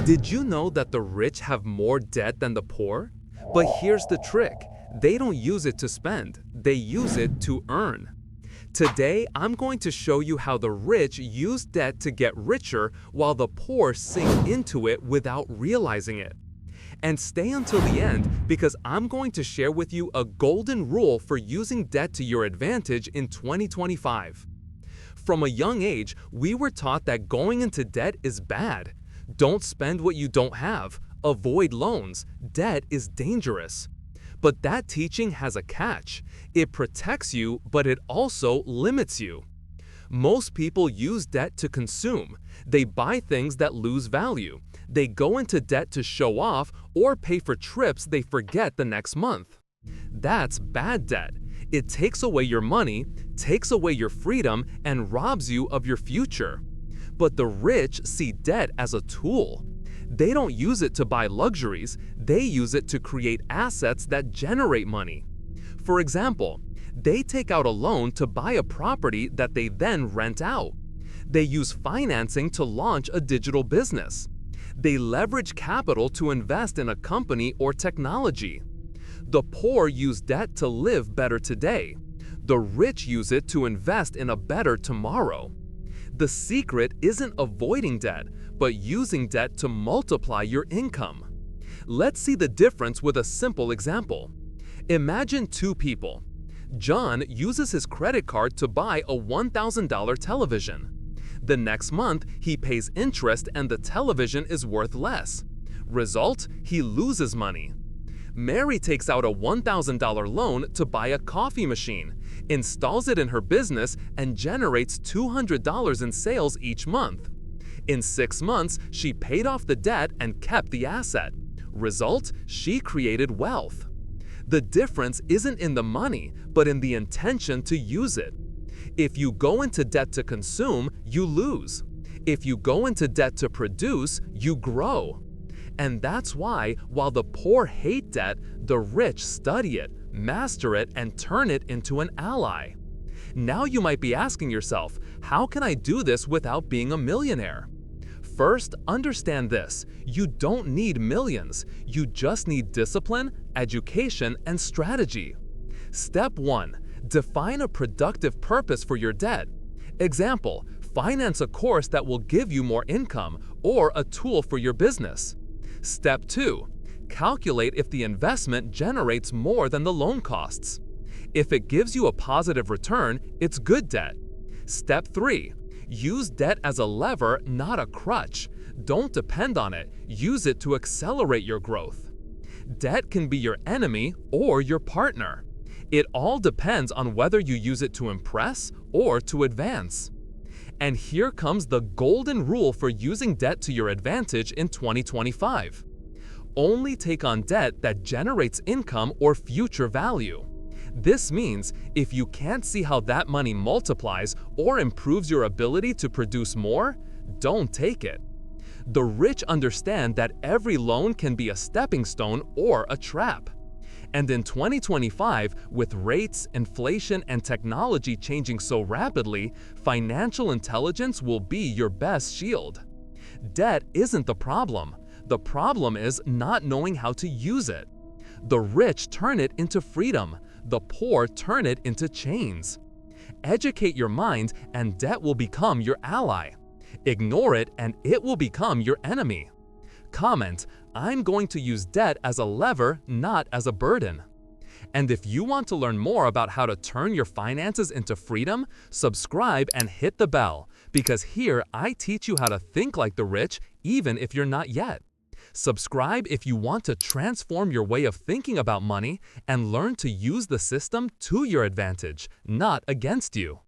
Did you know that the rich have more debt than the poor? But here's the trick. They don't use it to spend, they use it to earn. Today, I'm going to show you how the rich use debt to get richer while the poor sink into it without realizing it. And stay until the end because I'm going to share with you a golden rule for using debt to your advantage in 2025. From a young age, we were taught that going into debt is bad. Don't spend what you don't have. Avoid loans. Debt is dangerous. But that teaching has a catch. It protects you, but it also limits you. Most people use debt to consume. They buy things that lose value. They go into debt to show off or pay for trips they forget the next month. That's bad debt. It takes away your money, takes away your freedom, and robs you of your future. But the rich see debt as a tool. They don't use it to buy luxuries, they use it to create assets that generate money. For example, they take out a loan to buy a property that they then rent out. They use financing to launch a digital business. They leverage capital to invest in a company or technology. The poor use debt to live better today. The rich use it to invest in a better tomorrow. The secret isn't avoiding debt, but using debt to multiply your income. Let's see the difference with a simple example. Imagine two people. John uses his credit card to buy a $1,000 television. The next month, he pays interest and the television is worth less. Result, he loses money. Mary takes out a $1,000 loan to buy a coffee machine, installs it in her business, and generates $200 in sales each month. In 6 months, she paid off the debt and kept the asset. Result, she created wealth. The difference isn't in the money, but in the intention to use it. If you go into debt to consume, you lose. If you go into debt to produce, you grow. And that's why, while the poor hate debt, the rich study it, master it, and turn it into an ally. Now you might be asking yourself, how can I do this without being a millionaire? First, understand this. You don't need millions. You just need discipline, education, and strategy. Step 1. Define a productive purpose for your debt. Example, finance a course that will give you more income or a tool for your business. Step 2. Calculate if the investment generates more than the loan costs. If it gives you a positive return, it's good debt. Step 3. Use debt as a lever, not a crutch. Don't depend on it. Use it to accelerate your growth. Debt can be your enemy or your partner. It all depends on whether you use it to impress or to advance. And here comes the golden rule for using debt to your advantage in 2025. Only take on debt that generates income or future value. This means if you can't see how that money multiplies or improves your ability to produce more, don't take it. The rich understand that every loan can be a stepping stone or a trap. And in 2025, with rates, inflation, and technology changing so rapidly, financial intelligence will be your best shield. Debt isn't the problem. The problem is not knowing how to use it. The rich turn it into freedom. The poor turn it into chains. Educate your mind and debt will become your ally. Ignore it and it will become your enemy. Comment, I'm going to use debt as a lever, not as a burden. And if you want to learn more about how to turn your finances into freedom, subscribe and hit the bell, because here I teach you how to think like the rich, even if you're not yet. Subscribe if you want to transform your way of thinking about money and learn to use the system to your advantage, not against you.